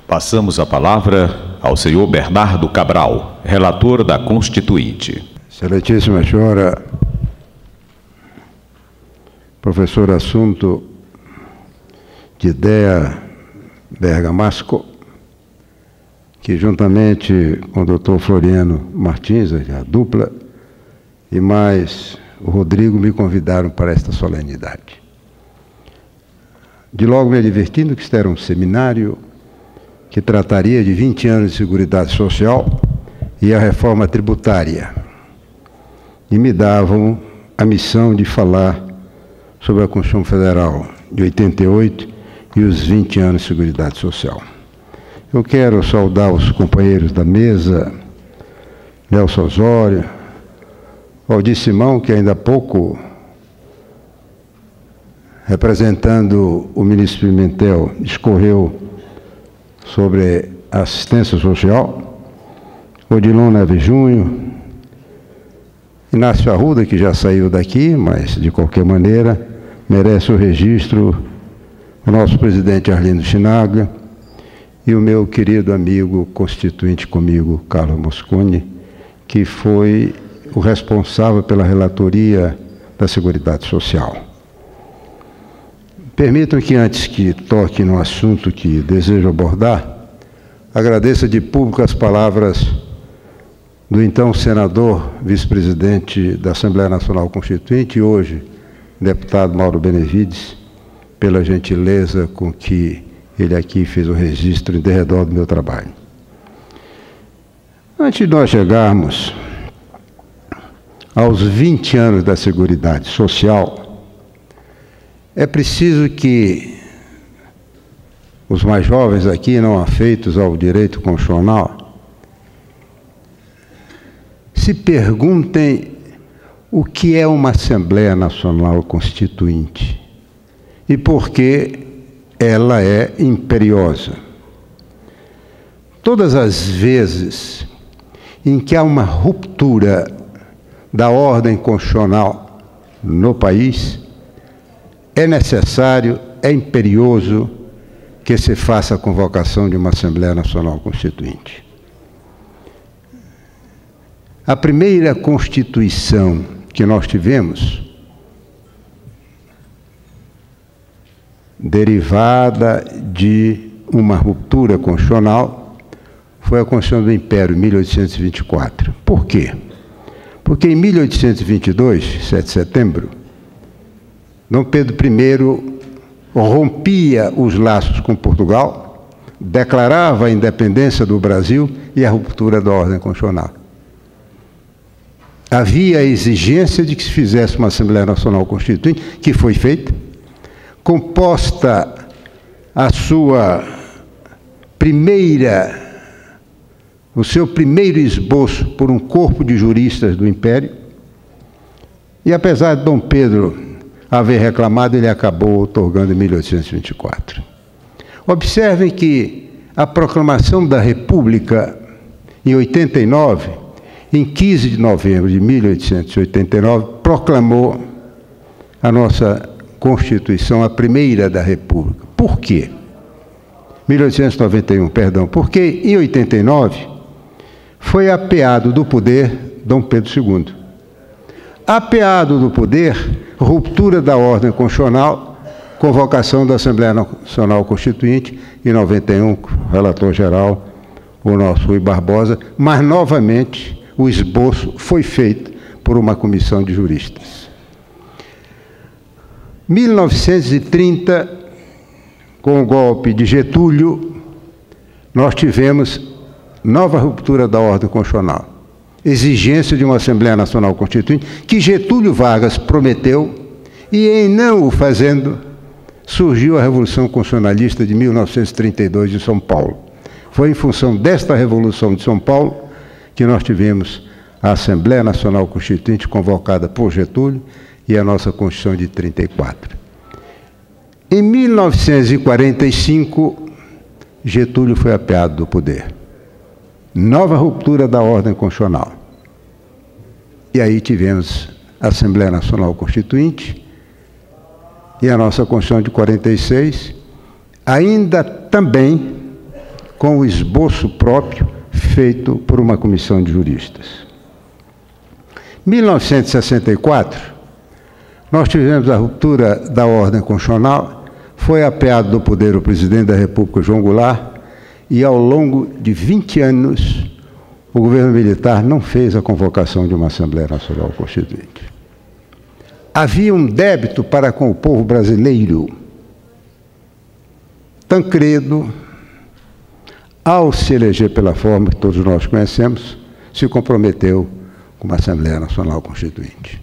Passamos a palavra ao senhor Bernardo Cabral, relator da Constituinte. Excelentíssima senhora professora Assunto Didéa Bergamasco, que juntamente com o doutor Floriano Martins, a dupla, e mais o Rodrigo me convidaram para esta solenidade. De logo me advertindo que isto era um seminário que trataria de 20 anos de Seguridade Social e a reforma tributária. E me davam a missão de falar sobre a Constituição Federal de 88 e os 20 anos de Seguridade Social. Eu quero saudar os companheiros da mesa, Nelson Osório, Valdir Simão, que ainda há pouco, representando o ministro Pimentel, discorreu sobre a assistência social, Odilon Neves Júnior, Inácio Arruda, que já saiu daqui, mas, de qualquer maneira, merece o registro, o nosso presidente Arlindo Chinaga e o meu querido amigo constituinte comigo, Carlos Mosconi, que foi o responsável pela relatoria da Seguridade Social. Permitam que, antes que toque no assunto que desejo abordar, agradeça de público as palavras do então senador, vice-presidente da Assembleia Nacional Constituinte, e hoje deputado Mauro Benevides, pela gentileza com que ele aqui fez o registro em derredor do meu trabalho. Antes de nós chegarmos aos 20 anos da Seguridade Social, é preciso que os mais jovens aqui, não afeitos ao direito constitucional, se perguntem o que é uma Assembleia Nacional Constituinte e por que ela é imperiosa. Todas as vezes em que há uma ruptura da ordem constitucional no país, é necessário, é imperioso que se faça a convocação de uma Assembleia Nacional Constituinte. A primeira Constituição que nós tivemos, derivada de uma ruptura constitucional, foi a Constituição do Império, 1824. Por quê? Porque em 1822, 7 de setembro, Dom Pedro I rompia os laços com Portugal, declarava a independência do Brasil e a ruptura da ordem constitucional. Havia a exigência de que se fizesse uma Assembleia Nacional Constituinte, que foi feita, composta o seu primeiro esboço por um corpo de juristas do Império, e apesar de Dom Pedro haver reclamado, ele acabou outorgando em 1824. Observem que a proclamação da República em 89, em 15 de novembro de 1889, proclamou a nossa Constituição, a primeira da República. Por quê? 1891, perdão. Porque em 89 foi apeado do poder Dom Pedro II. Apeado do poder, ruptura da ordem constitucional, convocação da Assembleia Nacional Constituinte, em 91, relator geral, o nosso Rui Barbosa, mas novamente o esboço foi feito por uma comissão de juristas. 1930, com o golpe de Getúlio, nós tivemos nova ruptura da ordem constitucional. Exigência de uma Assembleia Nacional Constituinte, que Getúlio Vargas prometeu, e em não o fazendo, surgiu a Revolução Constitucionalista de 1932 de São Paulo. Foi em função desta Revolução de São Paulo que nós tivemos a Assembleia Nacional Constituinte convocada por Getúlio e a nossa Constituição de 34. Em 1945, Getúlio foi apeado do poder. Nova ruptura da ordem constitucional. E aí tivemos a Assembleia Nacional Constituinte e a nossa Constituição de 46, ainda também com o esboço próprio feito por uma comissão de juristas. Em 1964, nós tivemos a ruptura da ordem constitucional, foi apeado do poder o presidente da República, João Goulart, e ao longo de 20 anos, o governo militar não fez a convocação de uma Assembleia Nacional Constituinte. Havia um débito para com o povo brasileiro. Tancredo, ao se eleger pela forma que todos nós conhecemos, se comprometeu com uma Assembleia Nacional Constituinte.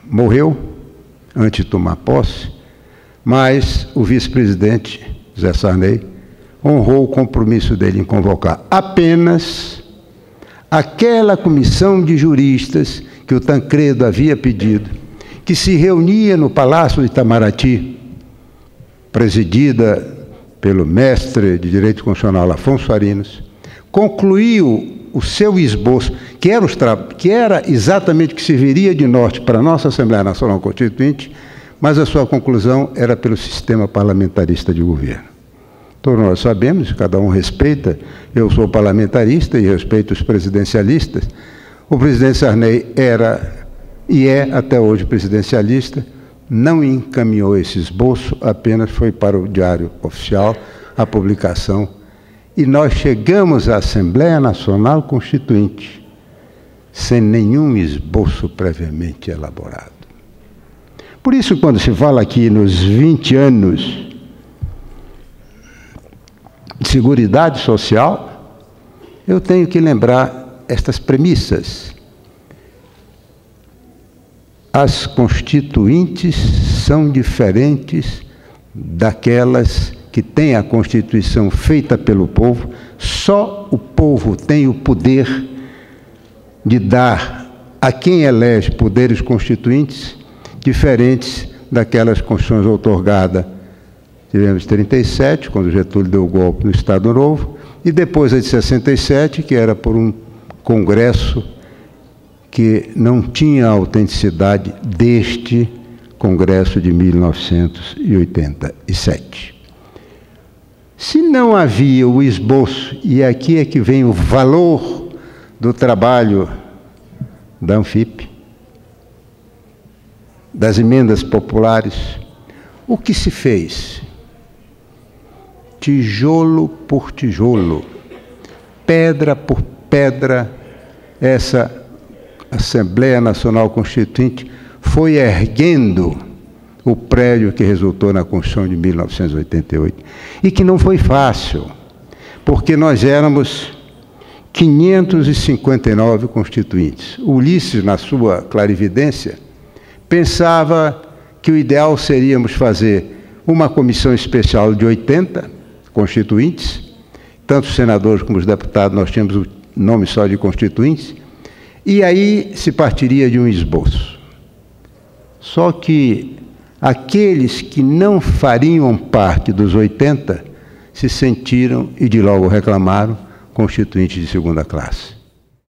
Morreu antes de tomar posse, mas o vice-presidente, José Sarney, honrou o compromisso dele em convocar apenas aquela comissão de juristas que o Tancredo havia pedido, que se reunia no Palácio de Itamaraty, presidida pelo mestre de Direito Constitucional Afonso Arinos, concluiu o seu esboço, que era exatamente o que serviria de norte para a nossa Assembleia Nacional Constituinte, mas a sua conclusão era pelo sistema parlamentarista de governo. Todos nós sabemos, cada um respeita, eu sou parlamentarista e respeito os presidencialistas. O presidente Sarney era e é até hoje presidencialista, não encaminhou esse esboço, apenas foi para o Diário Oficial a publicação. E nós chegamos à Assembleia Nacional Constituinte sem nenhum esboço previamente elaborado. Por isso, quando se fala aqui nos 20 anos de Seguridade Social, eu tenho que lembrar estas premissas. As constituintes são diferentes daquelas que têm a Constituição feita pelo povo. Só o povo tem o poder de dar a quem elege poderes constituintes diferentes daquelas constituições outorgadas. Tivemos 37, quando Getúlio deu o golpe no Estado Novo, e depois a de 67, que era por um Congresso que não tinha a autenticidade deste Congresso de 1987. Se não havia o esboço, e aqui é que vem o valor do trabalho da Anfip, das emendas populares, o que se fez? Tijolo por tijolo, pedra por pedra, essa Assembleia Nacional Constituinte foi erguendo o prédio que resultou na Constituição de 1988. E que não foi fácil, porque nós éramos 559 constituintes. Ulisses, na sua clarividência, pensava que o ideal seríamos fazer uma comissão especial de 80 constituintes, tanto os senadores como os deputados, nós tínhamos o nome só de constituintes, e aí se partiria de um esboço. Só que aqueles que não fariam parte dos 80 se sentiram e de logo reclamaram constituintes de segunda classe.